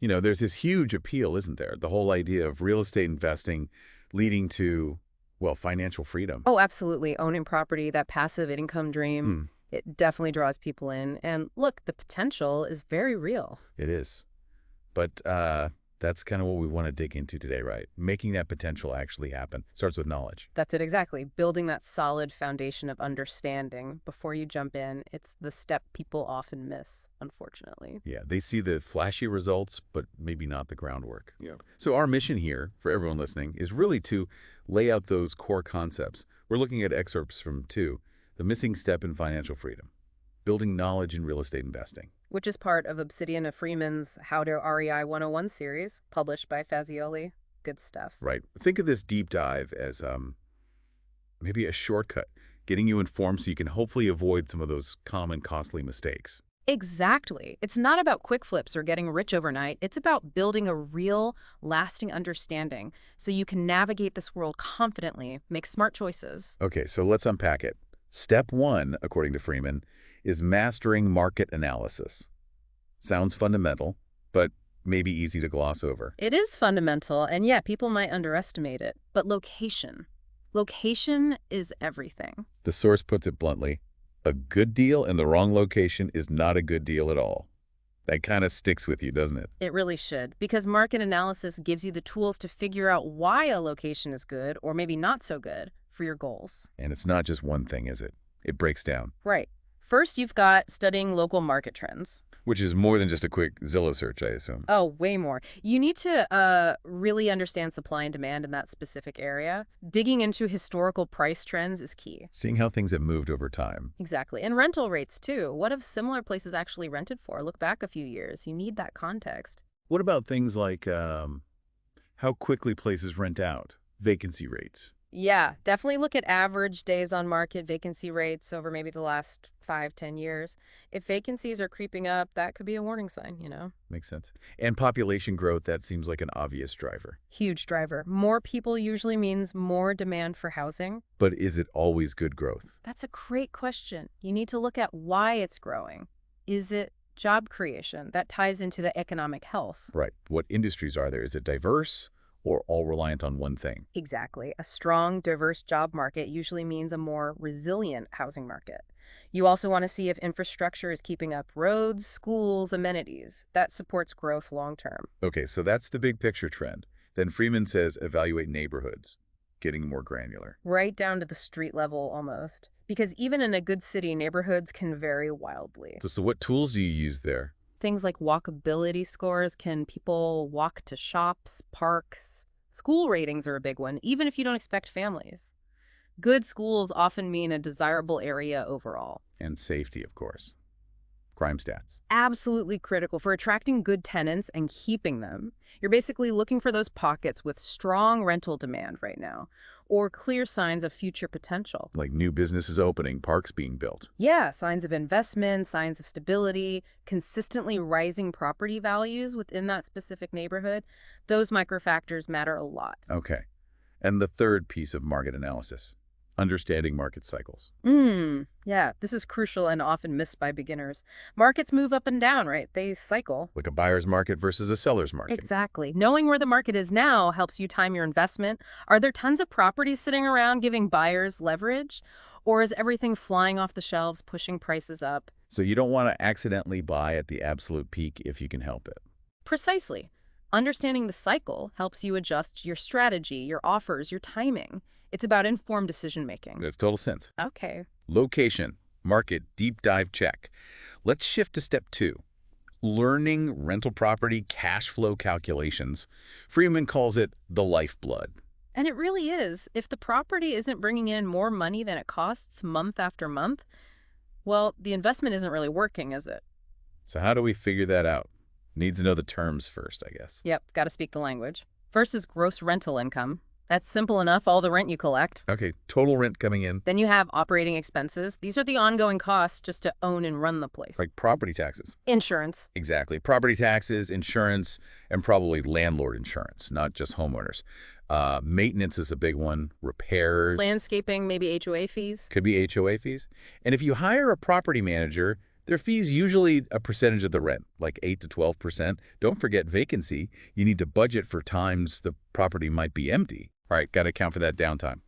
There's this huge appeal, isn't there? The whole idea of real estate investing leading to, well, financial freedom. Oh, absolutely. Owning property, that passive income dream, Hmm, it definitely draws people in. And look, the potential is very real. it is. But that's kind of what we want to dig into today, right? Making that potential actually happen starts with knowledge. That's it exactly. Building that solid foundation of understanding before you jump in, it's the step people often miss, unfortunately. Yeah, they see the flashy results, but maybe not the groundwork. Yeah. So our mission here, for everyone listening, is really to lay out those core concepts. We're looking at excerpts from two, The Missing Step in Financial Freedom, Building Knowledge in Real Estate Investing. Which is part of Obsidian of Freeman's How to REI 101 series, published by Fazioli. Good stuff. Right. Think of this deep dive as maybe a shortcut, getting you informed so you can hopefully avoid some of those common costly mistakes. Exactly. It's not about quick flips or getting rich overnight. It's about building a real, lasting understanding so you can navigate this world confidently, make smart choices. Okay, so let's unpack it. Step one, according to Freeman, is mastering market analysis. Sounds fundamental, but maybe easy to gloss over. It is fundamental, and yeah, people might underestimate it. But location. Location is everything. The source puts it bluntly, a good deal in the wrong location is not a good deal at all. That kind of sticks with you, doesn't it? It really should, because market analysis gives you the tools to figure out why a location is good, or maybe not so good, for your goals. And it's not just one thing, is it? It breaks down, Right. First, you've got studying local market trends. which is more than just a quick Zillow search, I assume. Oh, way more. You need to really understand supply and demand in that specific area. Digging into historical price trends is key. Seeing how things have moved over time. Exactly. And rental rates, too. What have similar places actually rented for? Look back a few years. You need that context. What about things like how quickly places rent out, vacancy rates? Yeah, definitely look at average days on market vacancy rates over maybe the last 5, 10 years. If vacancies are creeping up, that could be a warning sign. Makes sense. And population growth, that seems like an obvious driver. Huge driver. More people usually means more demand for housing. But is it always good growth? That's a great question. You need to look at why it's growing. Is it job creation? That ties into the economic health. Right. What industries are there? Is it diverse or all reliant on one thing? Exactly. A strong, diverse job market usually means a more resilient housing market. You also want to see if infrastructure is keeping up roads, schools, amenities. That supports growth long term. Okay, so that's the big picture trend. Then Freeman says evaluate neighborhoods, getting more granular. Right down to the street level almost. Because even in a good city, neighborhoods can vary wildly. So what tools do you use there? Things like walkability scores. Can people walk to shops, parks? School ratings are a big one, even if you don't expect families. Good schools often mean a desirable area overall. And safety, of course. Crime stats. Absolutely critical for attracting good tenants and keeping them. You're basically looking for those pockets with strong rental demand right now, or clear signs of future potential. Like new businesses opening, parks being built. Yeah, signs of investment, signs of stability, consistently rising property values within that specific neighborhood. Those microfactors matter a lot. Okay. And the third piece of market analysis, understanding market cycles. Yeah, this is crucial and often missed by beginners. Markets move up and down, right? They cycle. Like a buyer's market versus a seller's market. Exactly. Knowing where the market is now helps you time your investment. Are there tons of properties sitting around giving buyers leverage? Or is everything flying off the shelves, pushing prices up? So you don't want to accidentally buy at the absolute peak if you can help it. Precisely. Understanding the cycle helps you adjust your strategy, your offers, your timing. It's about informed decision-making. Makes total sense. Okay. Location, market, deep dive check. Let's shift to step two. Learning rental property cash flow calculations. Freeman calls it the lifeblood. And it really is. If the property isn't bringing in more money than it costs month after month, well, the investment isn't really working, is it? So how do we figure that out? Needs to know the terms first, I guess. Yep, got to speak the language. First is gross rental income. That's simple enough, all the rent you collect. Okay, total rent coming in. Then you have operating expenses. These are the ongoing costs just to own and run the place. Like property taxes. Insurance. Exactly. Property taxes, insurance, and probably landlord insurance, not just homeowners. Maintenance is a big one. Repairs. Landscaping, maybe HOA fees. Could be HOA fees. And if you hire a property manager, Their fees usually a percentage of the rent, like 8 to 12%. Don't forget vacancy. You need to budget for times the property might be empty. Right, got to account for that downtime.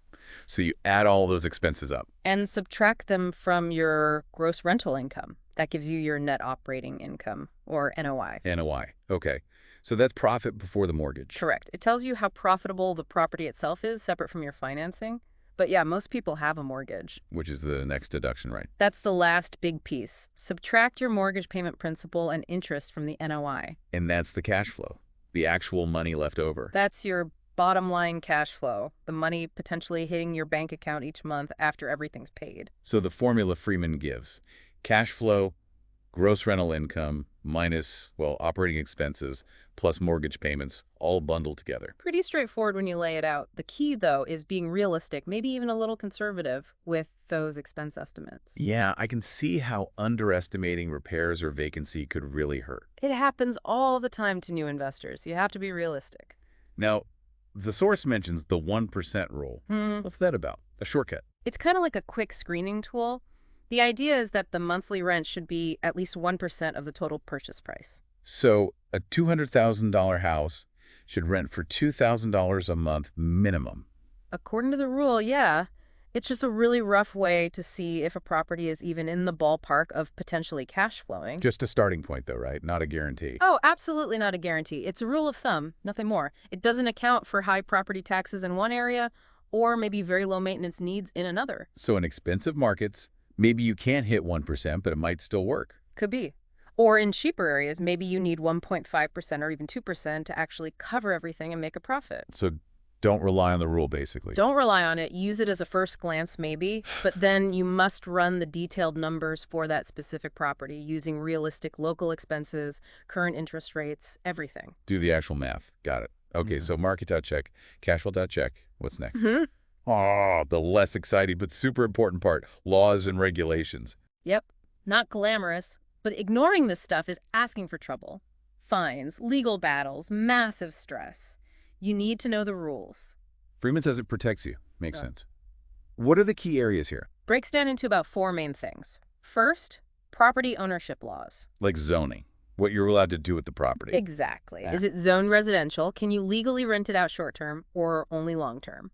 So you add all those expenses up. And subtract them from your gross rental income. That gives you your net operating income, or NOI. NOI. Okay. So that's profit before the mortgage. Correct. It tells you how profitable the property itself is, separate from your financing. But yeah, most people have a mortgage. Which is the next deduction, right? That's the last big piece. Subtract your mortgage payment principal and interest from the NOI. And that's the cash flow, the actual money left over. That's your bottom line cash flow, the money potentially hitting your bank account each month after everything's paid. So the formula Freeman gives: cash flow, gross rental income, minus, well, operating expenses, plus mortgage payments, all bundled together. Pretty straightforward when you lay it out. The key, though, is being realistic, maybe even a little conservative with those expense estimates. Yeah, I can see how underestimating repairs or vacancy could really hurt. It happens all the time to new investors. You have to be realistic. Now, the source mentions the 1% rule. What's that about? A shortcut. It's kind of like a quick screening tool. The idea is that the monthly rent should be at least 1% of the total purchase price. So a $200,000 house should rent for $2,000 a month minimum. According to the rule, yeah. It's just a really rough way to see if a property is even in the ballpark of potentially cash flowing. Just a starting point, though, right? Not a guarantee. Oh, absolutely not a guarantee. It's a rule of thumb, nothing more. It doesn't account for high property taxes in one area or maybe very low maintenance needs in another. So in expensive markets, maybe you can't hit 1%, but it might still work. Could be. Or in cheaper areas, maybe you need 1.5% or even 2% to actually cover everything and make a profit. So don't rely on the rule, basically. Don't rely on it. Use it as a first glance, maybe. But then you must run the detailed numbers for that specific property using realistic local expenses, current interest rates, everything. Do the actual math. Got it. Okay, so market.check, cashflow.check. What's next? Oh, the less exciting but super important part, laws and regulations. Yep. Not glamorous, but ignoring this stuff is asking for trouble. Fines, legal battles, massive stress. You need to know the rules. Freeman says it protects you. Makes sense. What are the key areas here? Breaks down into about 4 main things. First, property ownership laws. Like zoning, what you're allowed to do with the property. Exactly. Is it zoned residential? Can you legally rent it out short-term or only long-term?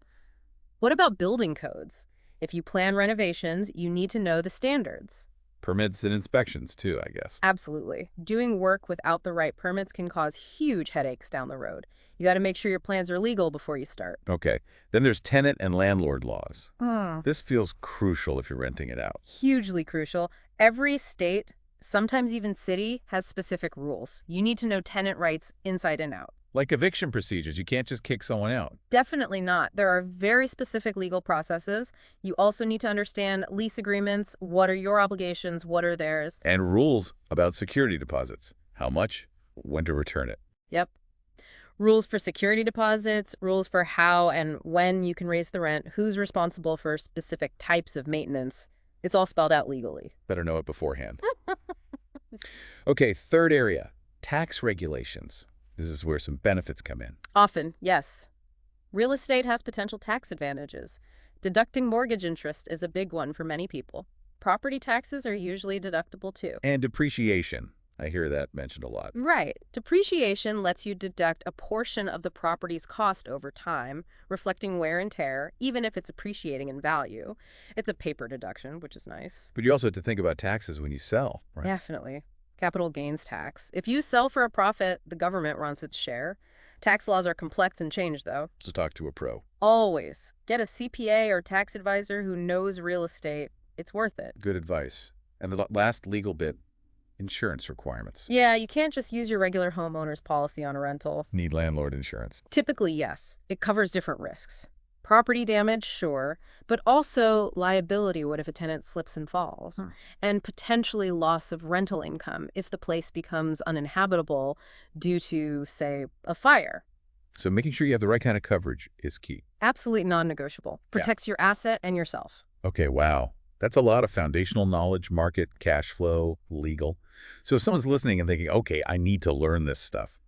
What about building codes? If you plan renovations, you need to know the standards. Permits and inspections, too, I guess. Absolutely. Doing work without the right permits can cause huge headaches down the road. You got to make sure your plans are legal before you start. Okay. Then there's tenant and landlord laws. This feels crucial if you're renting it out. Hugely crucial. Every state, sometimes even city, has specific rules. You need to know tenant rights inside and out. Like eviction procedures, you can't just kick someone out. Definitely not. There are very specific legal processes. You also need to understand lease agreements. What are your obligations? What are theirs? And rules about security deposits. How much? When to return it. Yep. Rules for security deposits, rules for how and when you can raise the rent, who's responsible for specific types of maintenance. It's all spelled out legally. Better know it beforehand. Okay, third area, tax regulations. This is where some benefits come in. Often, yes. Real estate has potential tax advantages. Deducting mortgage interest is a big one for many people. Property taxes are usually deductible too. And depreciation. I hear that mentioned a lot. Right. Depreciation lets you deduct a portion of the property's cost over time, reflecting wear and tear, even if it's appreciating in value. It's a paper deduction, which is nice. But you also have to think about taxes when you sell, right? Definitely. Capital gains tax. If you sell for a profit, the government runs its share. Tax laws are complex and change, though. So talk to a pro. Always. Get a CPA or tax advisor who knows real estate. It's worth it. Good advice. And the last legal bit, insurance requirements. Yeah, you can't just use your regular homeowner's policy on a rental. Need landlord insurance. Typically, yes. It covers different risks. Property damage, sure, but also liability, what if a tenant slips and falls, and potentially loss of rental income if the place becomes uninhabitable due to, say, a fire. So making sure you have the right kind of coverage is key. Absolutely non-negotiable. Protects your asset and yourself. Okay, wow. That's a lot of foundational knowledge, market, cash flow, legal. So if someone's listening and thinking, okay, I need to learn this stuff,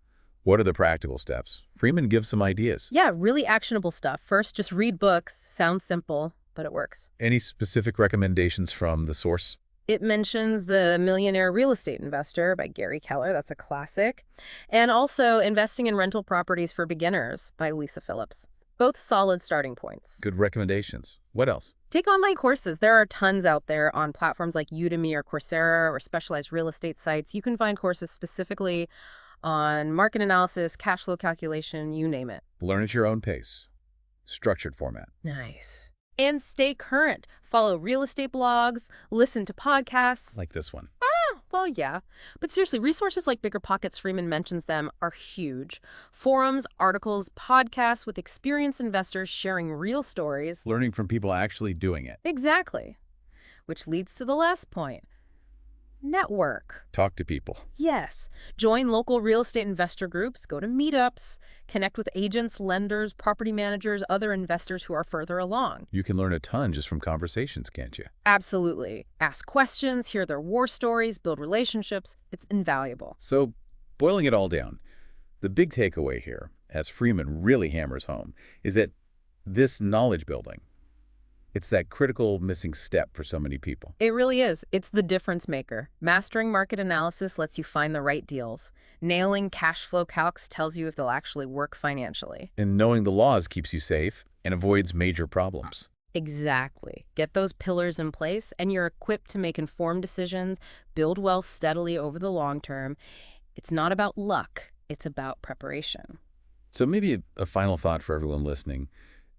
what are the practical steps? Freeman gives some ideas. Yeah, really actionable stuff. First, just read books. Sounds simple, but it works. Any specific recommendations from the source? It mentions The Millionaire Real Estate Investor by Gary Keller. That's a classic. And also Investing in Rental Properties for Beginners by Lisa Phillips. Both solid starting points. Good recommendations. What else? Take online courses. There are tons out there on platforms like Udemy or Coursera or specialized real estate sites. You can find courses specifically on market analysis, cash flow calculation, you name it. Learn at your own pace. Structured format. Nice. And stay current. Follow real estate blogs, listen to podcasts. Like this one. Well, yeah. But seriously, resources like BiggerPockets, Freeman mentions them, are huge. Forums, articles, podcasts with experienced investors sharing real stories. Learning from people actually doing it. Exactly. Which leads to the last point. Network. Talk to people. Yes. Join local real estate investor groups, go to meetups, connect with agents, lenders, property managers, other investors who are further along. You can learn a ton just from conversations, can't you? Absolutely. Ask questions, hear their war stories, build relationships. It's invaluable. So, boiling it all down, the big takeaway here, as Freeman really hammers home, is that this knowledge building, it's that critical missing step for so many people. It really is. It's the difference maker. Mastering market analysis lets you find the right deals. Nailing cash flow calcs tells you if they'll actually work financially. And knowing the laws keeps you safe and avoids major problems. Exactly. Get those pillars in place, and you're equipped to make informed decisions, build wealth steadily over the long term. It's not about luck. It's about preparation. So maybe a final thought for everyone listening.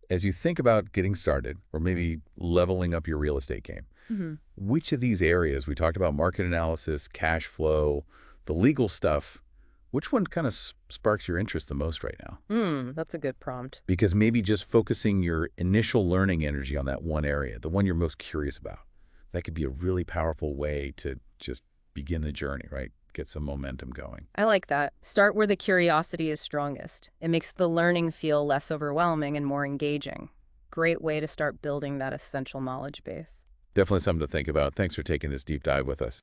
As you think about getting started or maybe leveling up your real estate game, which of these areas, we talked about market analysis, cash flow, the legal stuff, which one kind of sparks your interest the most right now? That's a good prompt. Because maybe just focusing your initial learning energy on that one area, the one you're most curious about, that could be a really powerful way to just begin the journey, right? Get some momentum going. I like that. Start where the curiosity is strongest. It makes the learning feel less overwhelming and more engaging. Great way to start building that essential knowledge base. Definitely something to think about. Thanks for taking this deep dive with us.